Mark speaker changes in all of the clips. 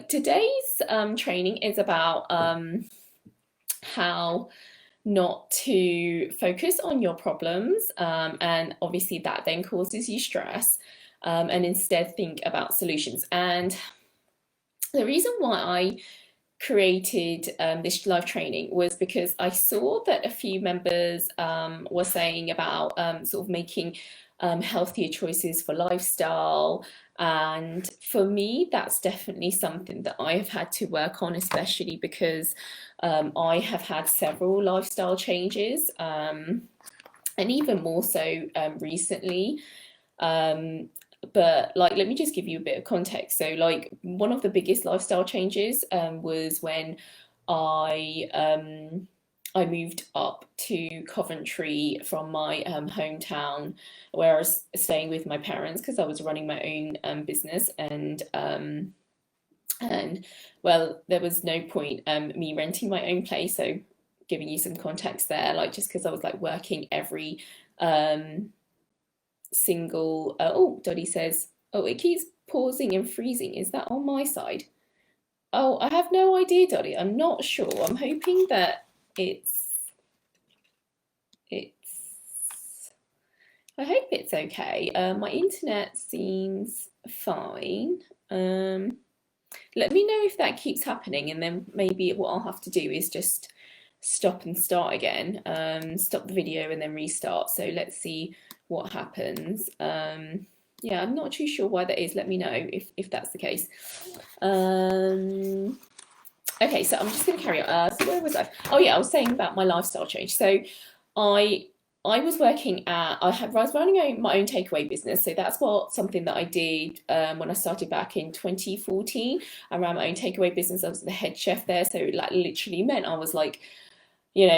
Speaker 1: Today's training is about how not to focus on your problems, and obviously that then causes you stress, and instead think about solutions. And the reason why I created this live training was because I saw that a few members were saying about sort of making healthier choices for lifestyle. And for me, that's definitely something that I have had to work on, especially because I have had several lifestyle changes, and even more so recently. Um, but let me just give you a bit of context. So, one of the biggest lifestyle changes was when I I moved up to Coventry from my hometown, where I was staying with my parents because I was running my own business, and well, there was no point me renting my own place. So, giving you some context there, just because I was working every um, single. Oh, Dottie says, oh, it keeps pausing and freezing. Is that on my side? Oh, I have no idea, Dottie. I'm not sure. I'm hoping that it's it's. I hope it's okay. My internet seems fine. Um, Let me know if that keeps happening, and then maybe what I'll have to do is just stop and start again. Stop the video and then restart. So let's see what happens. Yeah, I'm not too sure why that is. Let me know if that's the case. Okay, so I'm just going to carry on. So where was I? Oh yeah, I was saying about my lifestyle change. So I I was working at I was running my own takeaway business. So that's what something that I did when I started back in 2014. I ran my own takeaway business. I was the head chef there. So literally meant I was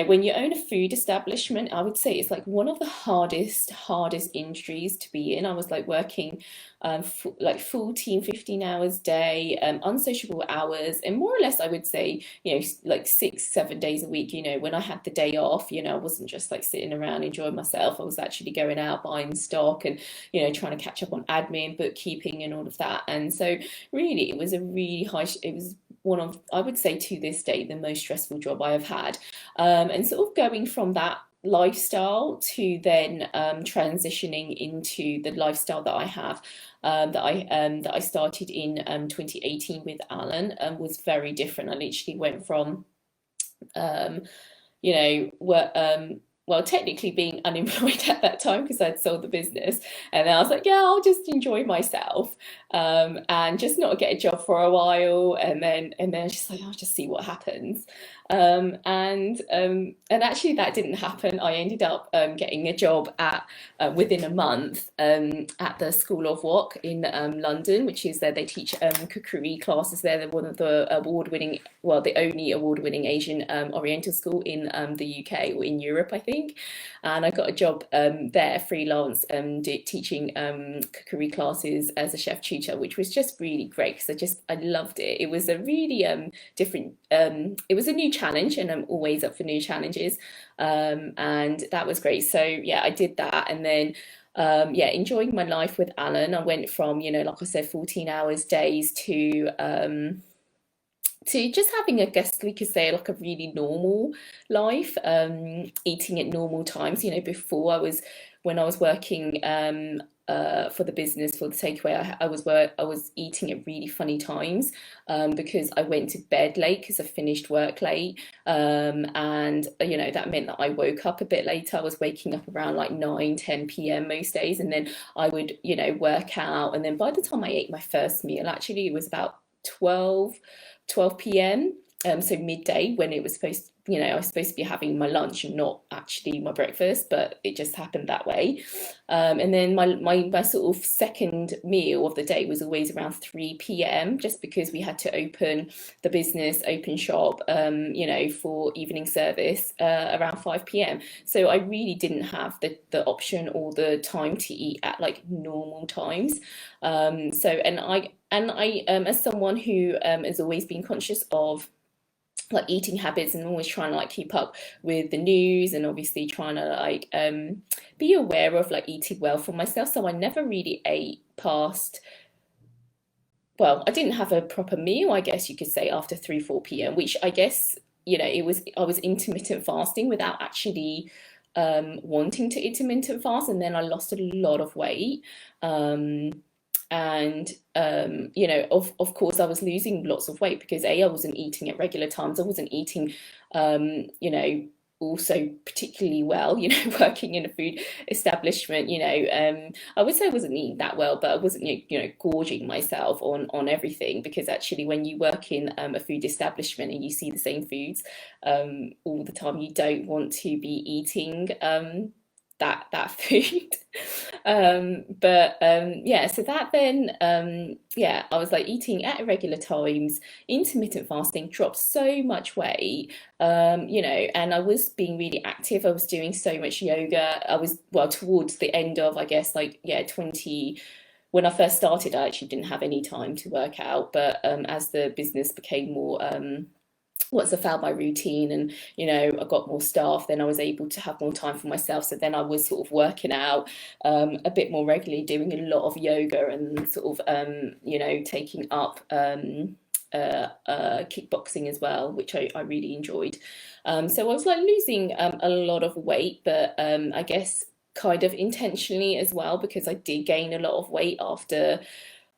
Speaker 1: when you own a food establishment, I would say it's like one of the hardest industries to be in. I was working like 14, 15 hours a day, unsociable hours, and more or less, I would say, like 6, 7 days a week. When I had the day off, I wasn't just sitting around enjoying myself. I was actually going out buying stock and, trying to catch up on admin, bookkeeping, and all of that. And so, really, it was a really it was one of, I would say to this day, the most stressful job I have had. And sort of going from that lifestyle to then transitioning into the lifestyle that I have, that I started in 2018 with Alan, was very different. I literally went from um, you know, were well, technically being unemployed at that time because I'd sold the business, and then I was like, yeah, I'll just enjoy myself, and just not get a job for a while, and then just I'll just see what happens, and actually that didn't happen. I ended up getting a job at within a month at the School of Wok in London, which is there they teach cookery classes there. They're one of the award-winning, well, the only award-winning Asian Oriental school in the UK or in Europe, I think. And I got a job there, freelance, teaching cookery classes as a chef tutor, which was just really great because I loved it. It was a really different. It was a new challenge, and I'm always up for new challenges. And that was great. So yeah, I did that, and then yeah, enjoying my life with Alan. I went from, like I said, 14 hours days to just having, I guess we could say, like a really normal life, eating at normal times. Before when I was working for the business, for the takeaway, I was eating at really funny times, because I went to bed late because I finished work late, and that meant that I woke up a bit later. I was waking up around like 9, 10 p.m. most days, and then I would work out, and then by the time I ate my first meal, actually it was about 12 p.m. So midday, when it was I was supposed to be having my lunch and not actually my breakfast, but it just happened that way. And then my sort of second meal of the day was always around 3 p.m., just because we had to open the business, open shop, for evening service around 5 p.m. So I really didn't have the option or the time to eat at like normal times. And I, as someone who has always been conscious of like eating habits and always trying to keep up with the news, and obviously trying to be aware of eating well for myself, so I never really ate past well, I didn't have a proper meal, I guess you could say, after 3, 4 p.m., which I guess, I was intermittent fasting without actually wanting to intermittent fast. And then I lost a lot of weight. Um, and of course I was losing lots of weight because I wasn't eating at regular times. I wasn't eating also particularly well, working in a food establishment. I would say I wasn't eating that well, but I wasn't gorging myself on everything, because actually when you work in a food establishment and you see the same foods all the time, you don't want to be eating that food. But yeah, so that then yeah, I was like eating at irregular times, intermittent fasting, dropped so much weight. And I was being really active. I was doing so much yoga. I was, well, towards the end of, I guess, like, yeah, 20, when I first started, I actually didn't have any time to work out. But as the business became more what's a foul by routine, and I got more staff, then I was able to have more time for myself. So then I was sort of working out a bit more regularly, doing a lot of yoga, and sort of taking up kickboxing as well, which I really enjoyed. So I was like losing a lot of weight, but I guess kind of intentionally as well, because I did gain a lot of weight after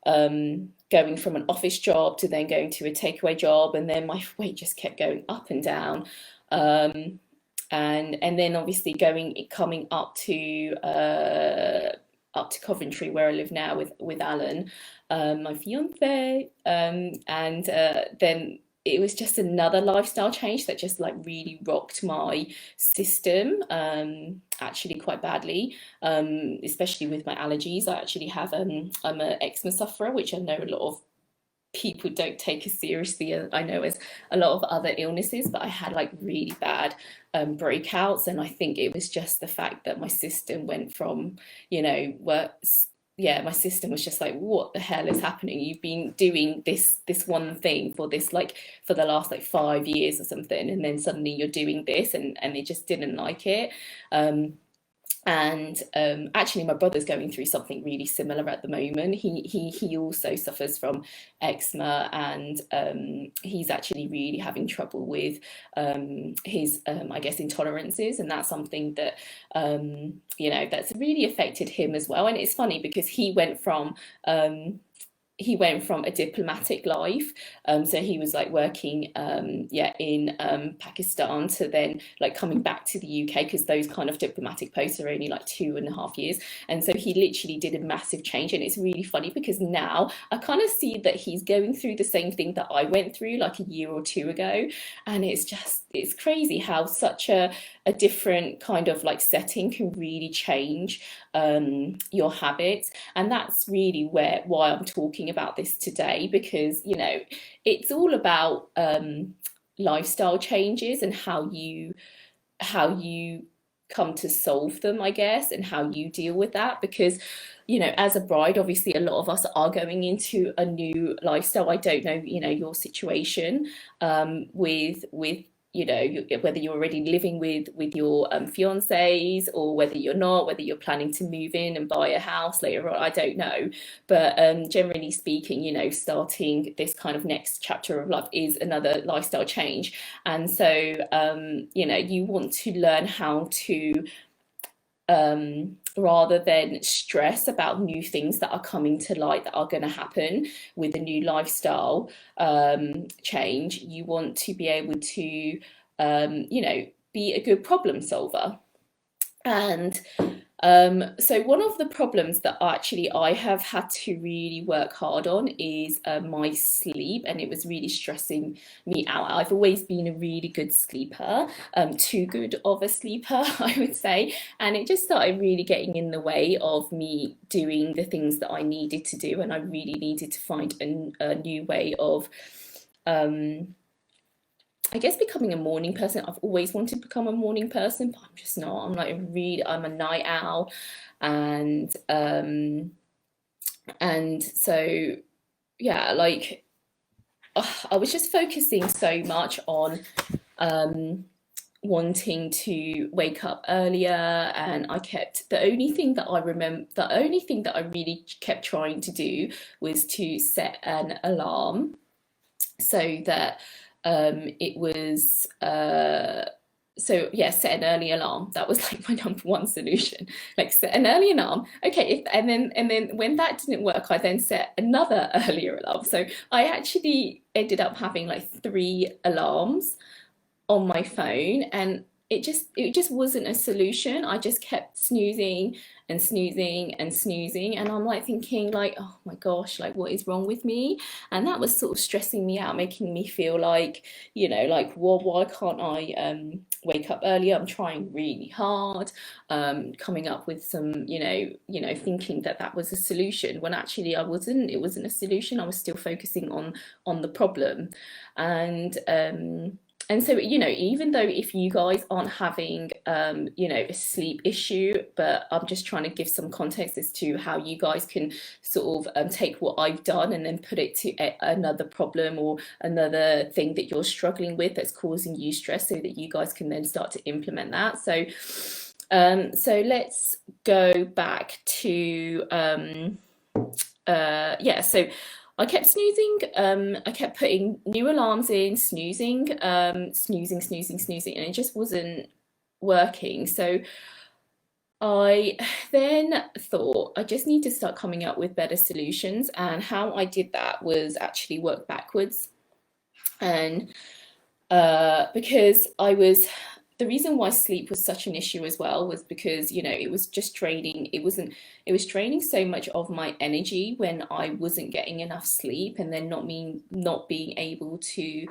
Speaker 1: going from an office job to then going to a takeaway job, and then my weight just kept going up and down. Um, and then obviously coming up to Coventry, where I live now with Alan, my fiance, and then it was just another lifestyle change that just like really rocked my system, actually quite badly, especially with my allergies. I'm an eczema sufferer, which I know a lot of people don't take as seriously as I know as a lot of other illnesses, but I had like really bad breakouts, and I think it was just the fact that my system went from, work. Yeah, my system was just like, what the hell is happening? You've been doing this one thing for this, like, for the last like 5 years or something, and then suddenly you're doing this, and they just didn't like it. Um, and actually, my brother's going through something really similar at the moment. He also suffers from eczema, and he's actually really having trouble with his, I guess, intolerances, and that's something that that's really affected him as well. And it's funny because he went from a diplomatic life. So he was like working, yeah, in Pakistan, to then like coming back to the UK, because those kind of diplomatic posts are only like 2.5 years. And so he literally did a massive change. And it's really funny because now I kind of see that he's going through the same thing that I went through like a year or two ago. And it's crazy how such a different kind of like setting can really change your habits. And that's really why I'm talking about this today, because it's all about lifestyle changes, and how you come to solve them, I guess, and how you deal with that. Because as a bride, obviously a lot of us are going into a new lifestyle. I don't know, your situation with whether you're already living with your fiancés, or whether you're not, whether you're planning to move in and buy a house later on, I don't know. But generally speaking, starting this kind of next chapter of life is another lifestyle change. And so you want to learn how to, rather than stress about new things that are coming to light that are going to happen with a new lifestyle change, you want to be able to, be a good problem solver. And so one of the problems that actually I have had to really work hard on is my sleep, and it was really stressing me out. I've always been a really good sleeper, too good of a sleeper, I would say, and it just started really getting in the way of me doing the things that I needed to do, and I really needed to find a new way of I guess becoming a morning person. I've always wanted to become a morning person, but I'm just not. I'm a night owl, and so yeah, I was just focusing so much on um wanting to wake up earlier, and I kept the only thing that I remember the only thing that I really kept trying to do was to set an alarm so that it was so yeah, set an early alarm. That was like my number one solution. Like set an early alarm. Okay, and then when that didn't work, I then set another earlier alarm. So I actually ended up having like three alarms on my phone, and it just wasn't a solution. I just kept snoozing and snoozing and snoozing, and I'm like thinking like, oh my gosh, like what is wrong with me? And that was sort of stressing me out, making me feel like, like, well, why can't I wake up earlier? I'm trying really hard, coming up with some, thinking that that was a solution, when actually I wasn't. It wasn't a solution. I was still focusing on the problem. And so, even though if you guys aren't having, a sleep issue, but I'm just trying to give some context as to how you guys can sort of take what I've done and then put it to another problem or another thing that you're struggling with that's causing you stress, so that you guys can then start to implement that. So let's go back to, so I kept snoozing. I kept putting new alarms in, snoozing, snoozing, and it just wasn't working. So I then thought I just need to start coming up with better solutions. And how I did that was actually work backwards. And because the reason why sleep was such an issue as well was because, it was just draining. It was draining so much of my energy when I wasn't getting enough sleep, and then not being able to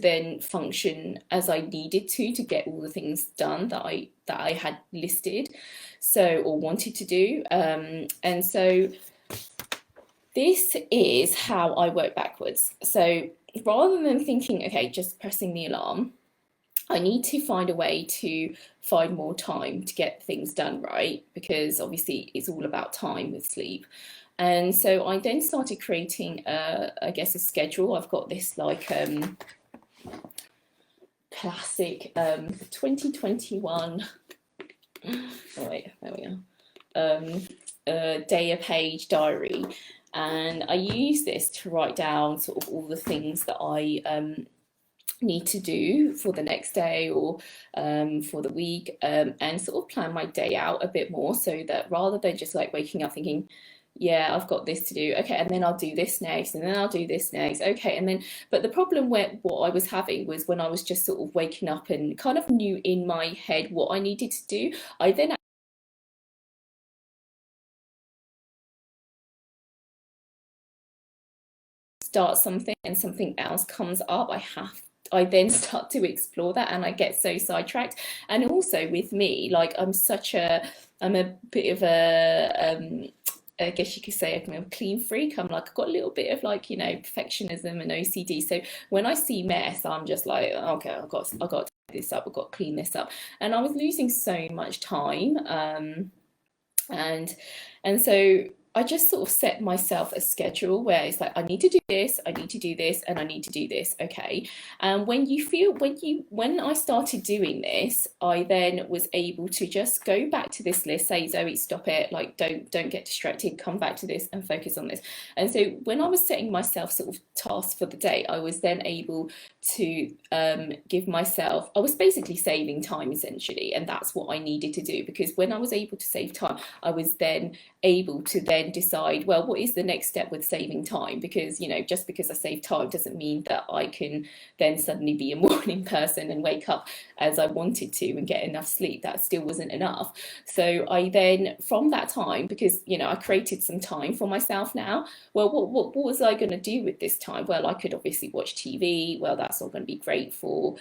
Speaker 1: then function as I needed to get all the things done that I had listed, or wanted to do. And so this is how I work backwards. So rather than thinking, okay, just pressing the alarm, I need to find a way to find more time to get things done, right? Because obviously it's all about time with sleep. And so I then started creating, I guess, a schedule. I've got this like classic 2021. Oh wait, there we are. Day a page diary. And I use this to write down sort of all the things that I need to do for the next day, or for the week, and sort of plan my day out a bit more, so that rather than just like waking up thinking, yeah, I've got this to do, okay, and then I'll do this next, and then I'll do this next, okay, and then, but the problem with what I was having was when I was just sort of waking up and kind of knew in my head what I needed to do, I then start something and something else comes up. I then start to explore that, and I get so sidetracked. And also with me, like I'm a bit of a I guess you could say I'm a clean freak. I'm like, I've got a little bit of like, perfectionism and OCD. So when I see mess, I'm just like, okay, I've got to tidy this up, I've got to clean this up. And I was losing so much time. And so I just sort of set myself a schedule where it's like, I need to do this, I need to do this, and I need to do this. Okay. And when I started doing this, I then was able to just go back to this list, say, Zoe, stop it, like don't get distracted, come back to this and focus on this. And so when I was setting myself sort of tasks for the day, I was then able to give myself, I was basically saving time essentially, and that's what I needed to do, because when I was able to save time, I was then able to then decide, well, what is the next step with saving time? Because, just because I save time doesn't mean that I can then suddenly be a morning person and wake up as I wanted to and get enough sleep. That still wasn't enough. So I then, from that time, because, I created some time for myself now, well, what was I going to do with this time? Well, I could obviously watch TV. Well, that's not going to be great for,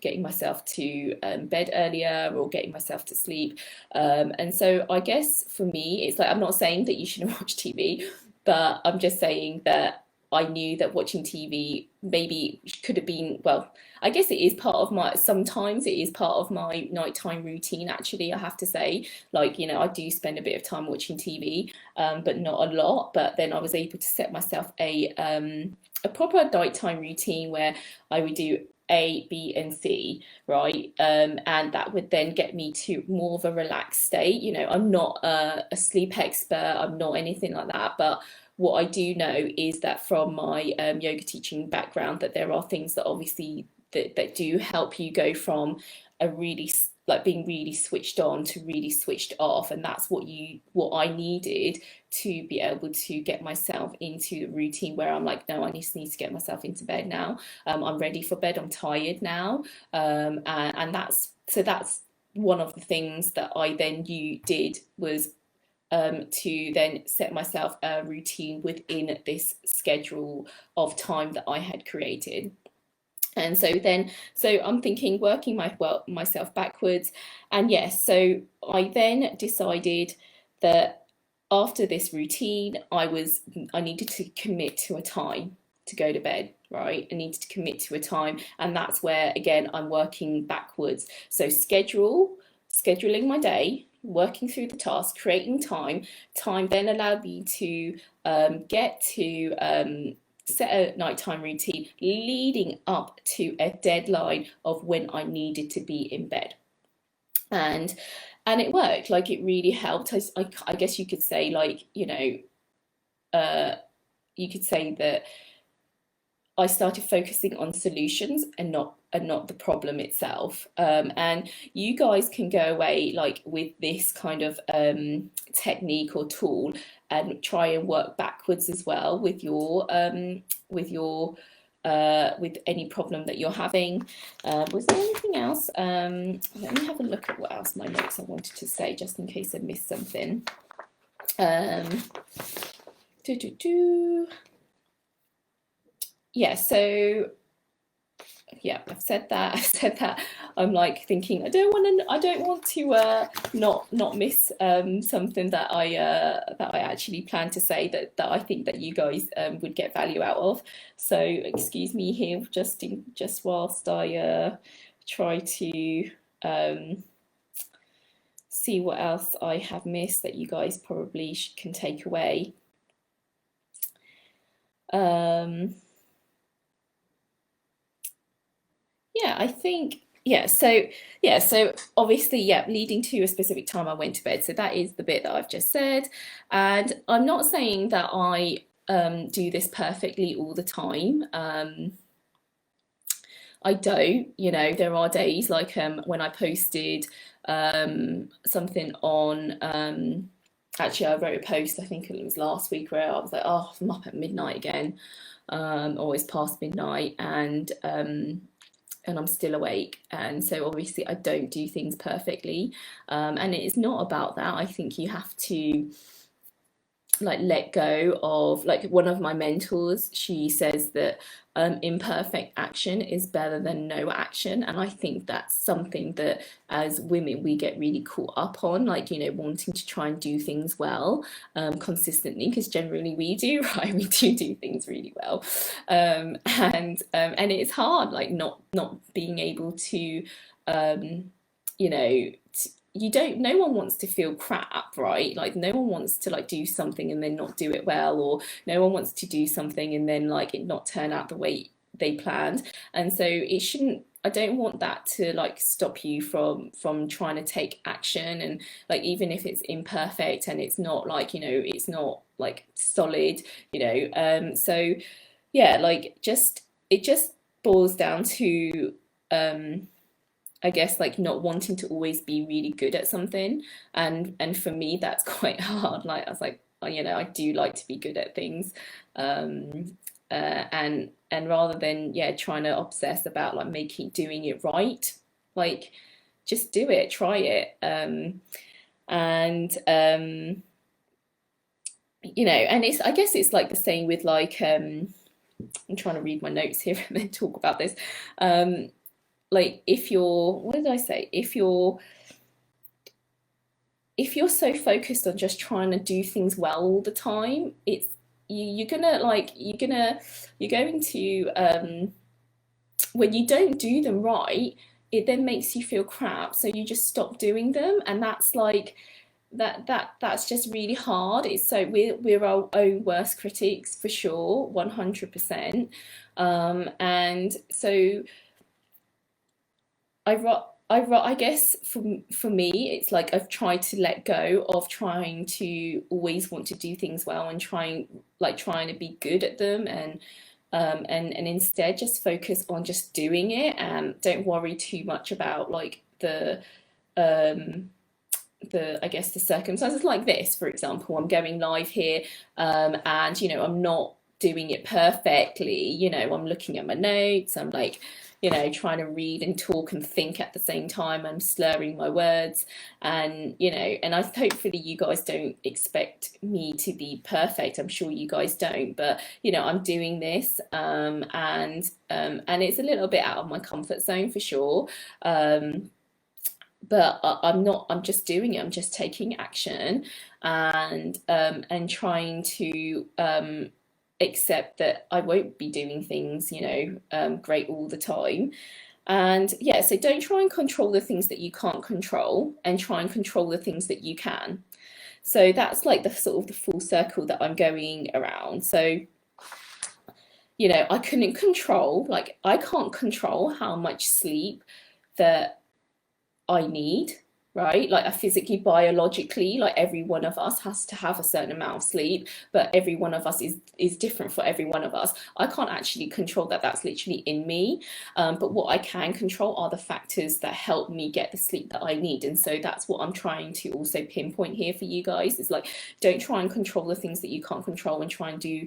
Speaker 1: getting myself to bed earlier or getting myself to sleep. And so I guess for me, it's like, I'm not saying that you shouldn't watch TV, but I'm just saying that I knew that watching TV maybe could have been, well, I guess it is part of my, sometimes it is part of my nighttime routine, actually, I have to say. Like, you know, I do spend a bit of time watching TV, but not a lot. But then I was able to set myself a proper nighttime routine where I would do A, B, and C, right? And that would then get me to more of a relaxed state. You know, I'm not a sleep expert, I'm not anything like that, but what I do know is that from my yoga teaching background, that there are things that obviously that do help you go from a really like being really switched on to really switched off, and that's what I needed to be able to get myself into the routine where I'm like, no, I just need to get myself into bed now. I'm ready for bed. I'm tired now, and that's one of the things that I then you did was to then set myself a routine within this schedule of time that I had created. And so I'm thinking, working myself backwards. And yes, so I then decided that after this routine, I needed to commit to a time to go to bed, right? I needed to commit to a time, and that's where again I'm working backwards. So scheduling my day, working through the task, creating time. Time then allowed me to get to set a nighttime routine leading up to a deadline of when I needed to be in bed. And it worked. Like, it really helped. I guess you could say, like, you know, you could say that I started focusing on solutions and not the problem itself. And you guys can go away like with this kind of technique or tool and try and work backwards as well with your with any problem that you're having. Was there anything else? Let me have a look at what else my notes I wanted to say, just in case I missed something. Do, do, do. Yeah, so yeah, I've said that. I've said that. I'm like thinking I don't want to not miss something that I actually plan to say that I think that you guys would get value out of. So excuse me here, just whilst I try to see what else I have missed that you guys probably can take away. Yeah, I think so obviously, yeah, leading to a specific time I went to bed. So that is the bit that I've just said. And I'm not saying that I do this perfectly all the time. I don't, you know, there are days like when I posted something on actually I wrote a post, I think it was last week, where I was like, oh, I'm up at midnight again, always past midnight, and I'm still awake. And so obviously I don't do things perfectly. And it is not about that. I think you have to like let go of, like, one of my mentors, she says that imperfect action is better than no action. And I think that's something that as women we get really caught up on, like, you know, wanting to try and do things well consistently, because generally we do, right? We do things really well. And it's hard, like, not being able to you know, you don't, no one wants to feel crap, right? Like, no one wants to like do something and then not do it well, or no one wants to do something and then like it not turn out the way they planned. And so it shouldn't, I don't want that to like stop you from trying to take action. And like, even if it's imperfect and it's not like, you know, it's not like solid, you know. So yeah, like, just it just boils down to I guess like not wanting to always be really good at something. And for me that's quite hard. Like, I was like, oh, you know, I do like to be good at things. And rather than, yeah, trying to obsess about like doing it right, like, just do it, try it. And you know, and it's, I guess it's like the same with like I'm trying to read my notes here and then talk about this. Like, if you're, what did I say? If you're so focused on just trying to do things well all the time, it's, you're gonna like you're going to when you don't do them right, it then makes you feel crap, so you just stop doing them, and that's like that's just really hard. It's so we're our own worst critics for sure, 100%. And so I guess for me, it's like I've tried to let go of trying to always want to do things well and trying to be good at them, and instead just focus on just doing it and don't worry too much about like um the I guess the circumstances. Like this, for example, I'm going live here, and I'm not doing it perfectly. I'm looking at my notes, I'm like trying to read and talk and think at the same time. I'm slurring my words, and and I hopefully you guys don't expect me to be perfect. I'm sure you guys don't, but I'm doing this, and it's a little bit out of my comfort zone for sure. But I'm not. I'm just doing it. I'm just taking action, and trying to accept that I won't be doing things great all the time. And yeah, so don't try and control the things that you can't control, and try and control the things that you can. So that's like the sort of the full circle that I'm going around. So I couldn't control, like I can't control how much sleep that I need, right? Like I physically, biologically, like every one of us has to have a certain amount of sleep, but every one of us is different for every one of us. I can't actually control that. That's literally in me. But what I can control are the factors that help me get the sleep that I need. And so that's what I'm trying to also pinpoint here for you guys. Is like, don't try and control the things that you can't control, and try and do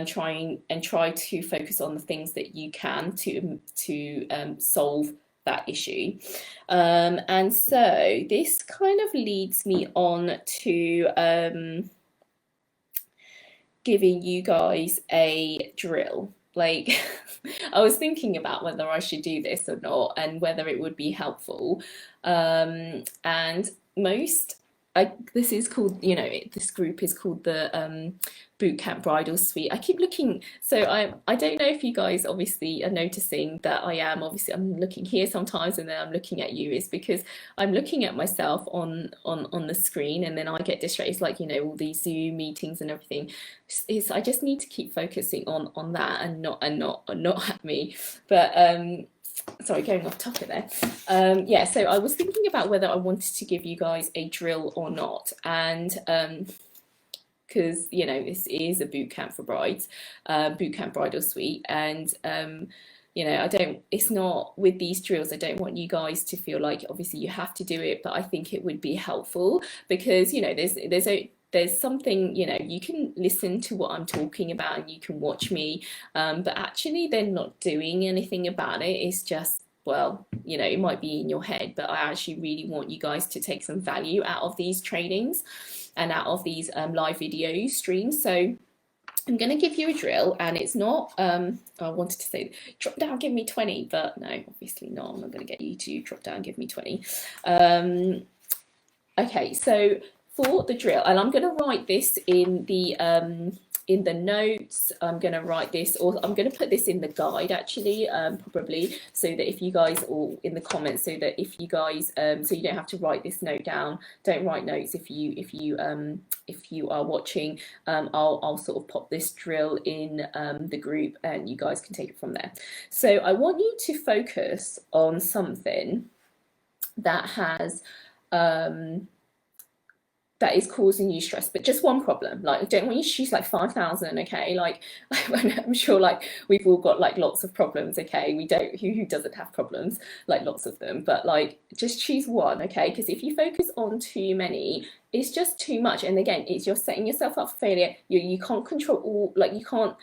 Speaker 1: try to focus on the things that you can to solve that issue. And so this kind of leads me on to giving you guys a drill. Like, I was thinking about whether I should do this or not, and whether it would be helpful. And most, this is called, this group is called the Bootcamp Bridal Suite. I keep looking, so I don't know if you guys obviously are noticing that I'm looking here sometimes, and then I'm looking at you. Is because I'm looking at myself on the screen, and then I get distracted. It's like all these Zoom meetings and everything. I just need to keep focusing on that, and not at me. But sorry, going off topic there. Yeah, so I was thinking about whether I wanted to give you guys a drill or not, and because this is a boot camp for brides, boot camp bridal suite, and I don't, it's not, with these drills, I don't want you guys to feel like obviously you have to do it, but I think it would be helpful, because there's something, you can listen to what I'm talking about, and you can watch me, but actually they're not doing anything about it. It's just, well, it might be in your head, but I actually really want you guys to take some value out of these trainings and out of these live video streams. So I'm going to give you a drill, and it's not, I wanted to say, drop down, give me 20, but no, obviously not. I'm not going to get you to drop down, give me 20. Okay, so for the drill, and I'm going to write this in the notes. I'm going to write this, or I'm going to put this in the guide actually, probably, so that if you guys, or in the comments, so that if you guys, so you don't have to write this note down. Don't write notes if you are watching. I'll sort of pop this drill in the group, and you guys can take it from there. So I want you to focus on something that has that is causing you stress, but just one problem. Like, I don't want you to choose like 5,000, okay? Like, I'm sure like we've all got like lots of problems, okay? We don't, who doesn't have problems? Like, lots of them, but like just choose one, okay? Because if you focus on too many, it's just too much, and again, you're setting yourself up for failure. You can't control all, like you can't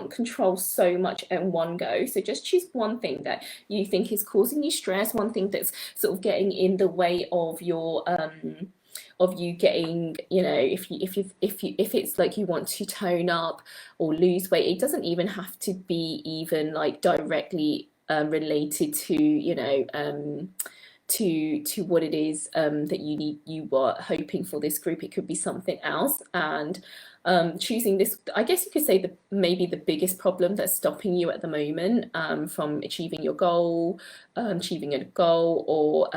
Speaker 1: control so much at one go. So just choose one thing that you think is causing you stress, one thing that's sort of getting in the way of your of you getting, if it's like you want to tone up or lose weight. It doesn't even have to be even like directly related to to what it is that you are hoping for this group. It could be something else, and choosing this, I guess you could say, maybe the biggest problem that's stopping you at the moment from achieving your goal, achieving a goal, or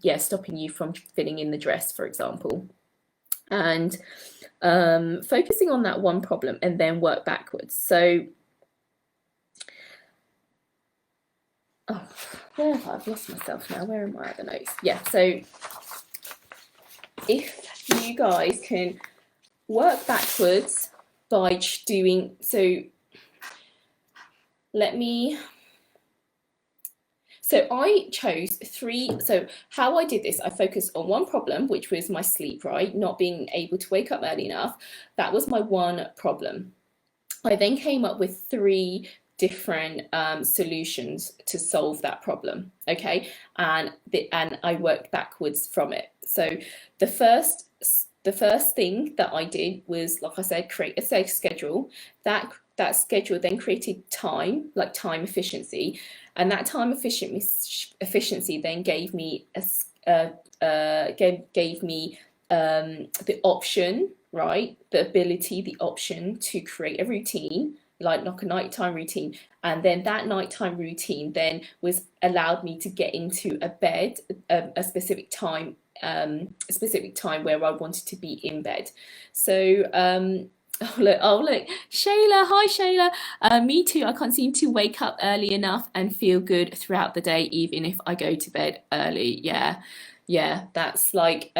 Speaker 1: yeah, stopping you from fitting in the dress, for example. And focusing on that one problem and then work backwards. So, oh, where have I? I've lost myself now. Where am I at the notes? Yeah, so if you guys can work backwards by doing, so let me, so I chose three. So how I did this, I focused on one problem, which was my sleep, right? Not being able to wake up early enough. That was my one problem. I then came up with three different solutions to solve that problem. Okay, and I worked backwards from it. So the first thing that I did was, like I said, create a safe schedule. That schedule then created time, like time efficiency, and that time efficiency then gave me gave me the option, right? The ability, the option to create a routine, like a nighttime routine, and then that nighttime routine then was allowed me to get into a bed a specific time where I wanted to be in bed. So oh look, Shayla, hi Shayla. Me too. I can't seem to wake up early enough and feel good throughout the day, even if I go to bed early. Yeah, yeah, that's like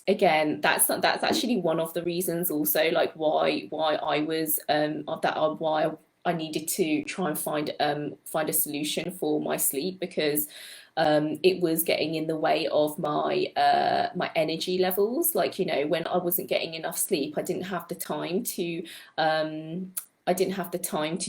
Speaker 1: again, that's actually one of the reasons also, like why I was why I needed to try and find a solution for my sleep, because it was getting in the way of my energy levels. Like, you know, when I wasn't getting enough sleep, I didn't have the time to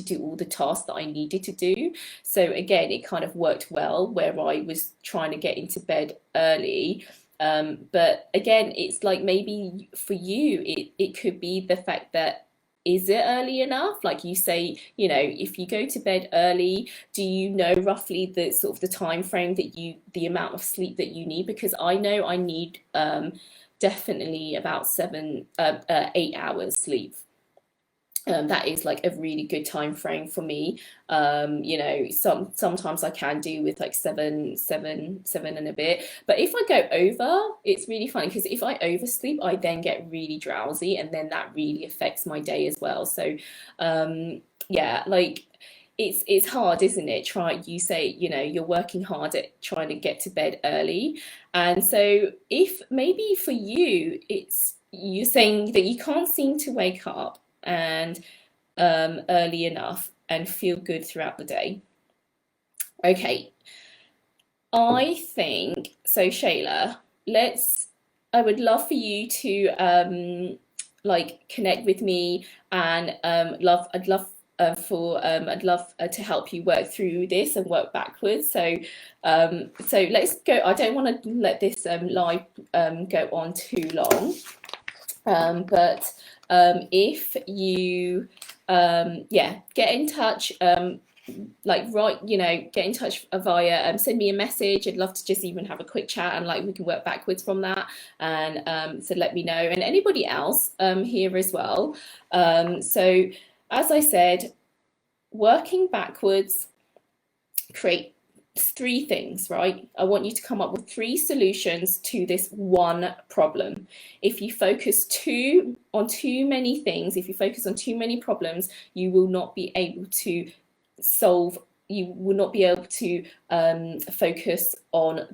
Speaker 1: do all the tasks that I needed to do. So again, it kind of worked well where I was trying to get into bed early. But again, it's like maybe for you, it could be the fact that, is it early enough? Like you say, you know, if you go to bed early, do you know roughly the sort of the time frame that the amount of sleep that you need? Because I know I need definitely about 8 hours sleep. That is like a really good time frame for me. You know, sometimes I can do with like seven and a bit. But if I go over, it's really funny, because if I oversleep, I then get really drowsy, and then that really affects my day as well. So, yeah, like it's hard, isn't it? You say, you know, you're working hard at trying to get to bed early, and so if maybe for you, it's you're saying that you can't seem to wake up and early enough and feel good throughout the day. Okay, I think so, Shayla. Let's. I would love for you to like connect with me, and love. I'd love to help you work through this and work backwards. So, so let's go. I don't want to let this live go on too long. But if you yeah, get in touch, like, right, you know, get in touch via send me a message. I'd love to just even have a quick chat, and like we can work backwards from that. And so let me know, and anybody else here as well. So as I said, working backwards, create three things, right? I want you to come up with three solutions to this one problem. If you focus on too many things, if you focus on too many problems, you will not be able to solve. You will not be able to focus on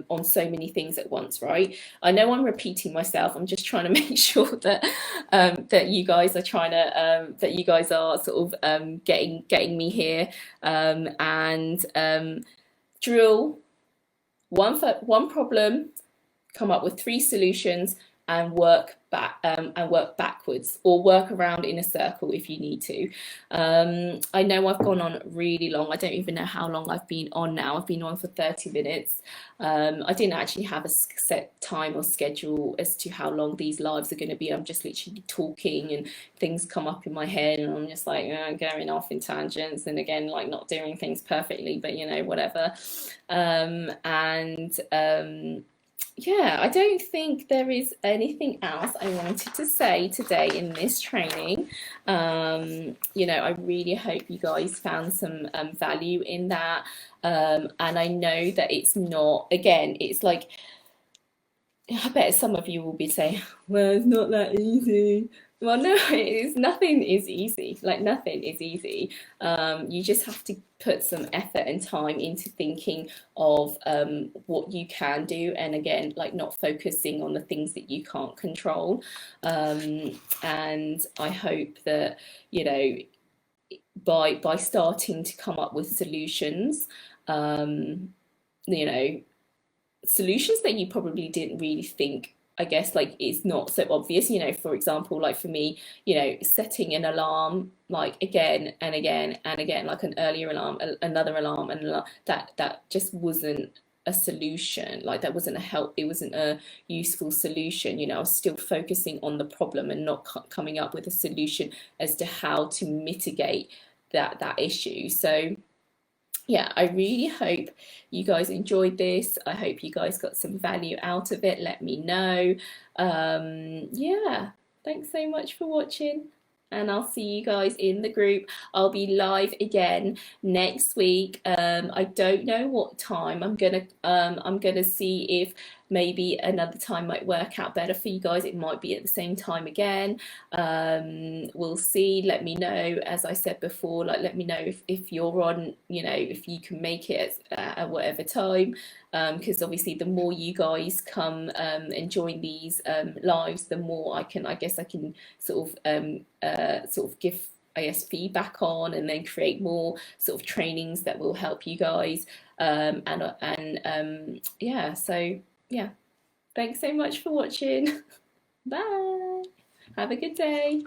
Speaker 1: on so many things at once, right? I know I'm repeating myself. I'm just trying to make sure that that you guys are that you guys are sort of getting me here, and drill one problem, come up with three solutions, and work backwards, or work around in a circle if you need to. I know I've gone on really long. I don't even know how long I've been on now. I've been on for 30 minutes. I didn't actually have a set time or schedule as to how long these lives are going to be. I'm just literally talking, and things come up in my head, and I'm just like going off in tangents, and again, like, not doing things perfectly, but you know, whatever. And yeah, I don't think there is anything else I wanted to say today in this training. I really hope you guys found some value in that. And I know that it's not, again, it's like, I bet some of you will be saying, well, it's not that easy. Well, no, it is. Nothing is easy. Like, nothing is easy. You just have to put some effort and time into thinking of what you can do. And again, like, not focusing on the things that you can't control. And I hope that, you know, by starting to come up with solutions, um, you know, solutions that you probably didn't really think, I guess, like it's not so obvious, for example, like for me, setting an alarm like again and again and again, like an earlier alarm, another alarm, and that just wasn't a solution. Like that wasn't a help, it wasn't a useful solution. I was still focusing on the problem and not coming up with a solution as to how to mitigate that issue. So yeah, I really hope you guys enjoyed this. I hope you guys got some value out of it. Let me know. Yeah, thanks so much for watching, and I'll see you guys in the group. I'll be live again next week. I don't know what time. I'm gonna see if maybe another time might work out better for you guys. It might be at the same time again. We'll see. Let me know, as I said before, like let me know if you're on, if you can make it at whatever time, because obviously the more you guys come and join these lives, the more I guess I can sort of give, I guess, feedback on, and then create more sort of trainings that will help you guys. Yeah, so yeah, thanks so much for watching. Bye. Have a good day.